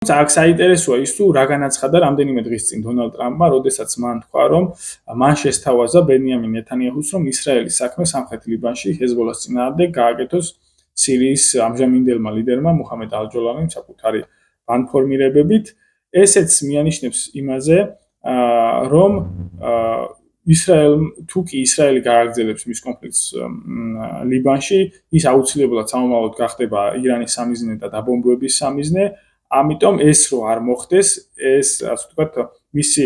აქ საინტერესოა ის, თუ რა განაცხადა რამდენიმე დღის წინ დონალდ ტრამპმა, როდესაც მან თქვა, რომ მან შესთავაზა ბენიამინ ნეთანიაჰუს, რომ ისრაელის საქმე სამხრეთ ლიბანში ჰეზბოლას წინააღმდეგ გააკეთოს სირიის ამჟამინდელმა ლიდერმა მუჰამედ ალ-ჯოლანიმ საკუთარი ბანფორმირებებით. ესეც მიანიშნებს იმაზე, რომ თუ კი ისრაელი გააგრძელებს მის კონფლიქტს ლიბანში, ის აუცილებლად სამომავლოდ გახდება ირანის სამიზნე და დაბომბვების სამიზნე. ამიტომ ეს რო არ მოხდეს, ეს ასე ვთქვათ, მისი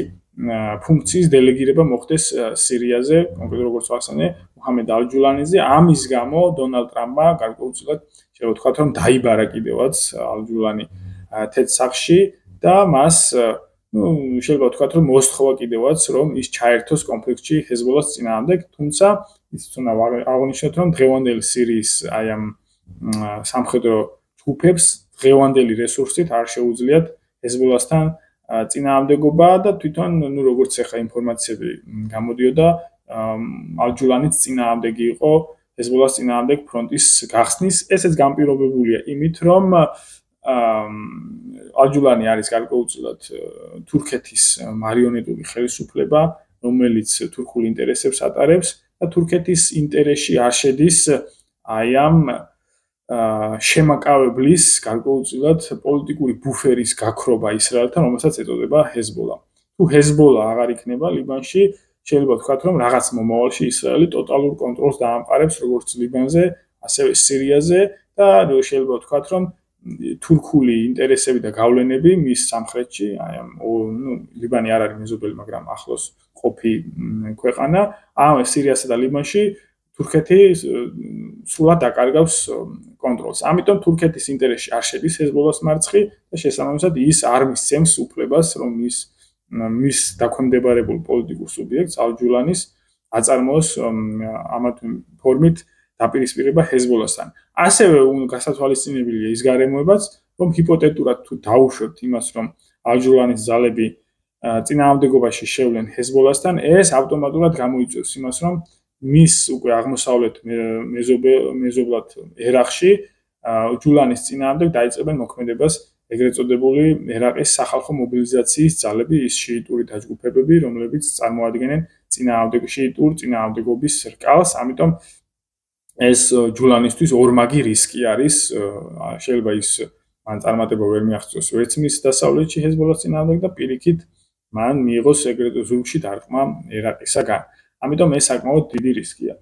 ფუნქციის დელეგირება მოხდეს სირიაზე, კონკრეტულად როგორც ვახსენე, მუჰამედ ალ-ჯულანიზე. ამის გამო დონალდ ტრამპმა გარკვეულწილად შეიძლება ვთქვათ, რომ დაიბარა კიდევაც ალ-ჯულანი თეთრ სახლში და მას შეიძლება ვთქვათ, რომ მოსთხოვა კიდევაც, რომ ის ჩაერთოს კონფლიქტში ჰეზბოლას წინააღმდეგ, თუმცა ის უნდა აღნიშნოთ, რომ დღევანდელი სირიის აი ამ სამხედრო ჯგუფებს დღევანდელი რესურსით არ შეუძლიათ ჰეზბოლასთან წინააღმდეგობა და თვითონ როგორც ახლა ინფორმაციები გამოდიოდა, ალ-ჯულანიც წინააღმდეგი იყო ჰეზბოლას წინააღმდეგ ფრონტის გახსნის. ესეც განპირობებულია იმით, რომ ალ-ჯულანი არის გარკვეულწილად თურქეთის მარიონეტული ხელისუფლება, რომელიც თურქულ ინტერესებს ატარებს და თურქეთის ინტერესში არ შედის აი ამ შემაკავებლის გარკვეულწილად პოლიტიკური ბუფერის გაქრობა ისრაელთან, რომელსაც ეწოდება ჰეზბოლა. თუ ჰეზბოლა აღარ იქნება ლიბანში, შეიძლება ვთქვათ, რომ რაღაც მომავალში ისრაელი ტოტალურ კონტროლს დაამყარებს როგორც ლიბანზე, ასევე სირიაზე და შეიძლება ვთქვათ, რომ თურქული ინტერესები და გავლენები მის სამხრეთში, აი ამ ლიბანი არ არის მეზობელი, მაგრამ ახლოს ყოფი ქვეყანა, ამ სირიასა და ლიბანში თურქეთი სრულად დაკარგავს კონტროლს. ამიტომ თურქეთის ინტერესში არ შედის ჰეზბოლას მარცხი და შესაბამისად ის არ მისცემს უფლებას, რომ მის დაქვემდებარებულ პოლიტიკურ სუბიექტს ალ-ჯულანის აწარმოოს ამათ ფორმით დაპირისპირება ჰეზბოლასთან. ასევე გასათვალისწინებელია ის გარემოებაც, რომ ჰიპოთეტურად თუ დაუშვებთ იმას, რომ ალ-ჯულანის ძალები წინააღმდეგობაში შევლენ ჰეზბოლასთან, ეს ავტომატურად გამოიწვევს იმას, რომ მის უკვე აღმოსავლეთ მეზობლად ერაყში ჯულანის წინააღმდეგ დაიწყებენ მოქმედებას ეგრეთ წოდებული ერაყის სახალხო მობილიზაციის ძალები, ის შიიტური დაჯგუფებები, რომლებიც წარმოადგენენ შიიტურ წინააღმდეგობის რკალს. ამიტომ ეს ჯულანისთვის ორმაგი რისკი არის. შეიძლება ის მან წარმატება ვერ მიაღწიოს ვერც მის დასავლეთში ჰეზბოლას წინააღმდეგ და პირიქით მან მიიღოს ეგრეთ ზურგში დარტყმა ერაყისაგან. ამიტომ ეს საკმაოდ დიდი რისკია.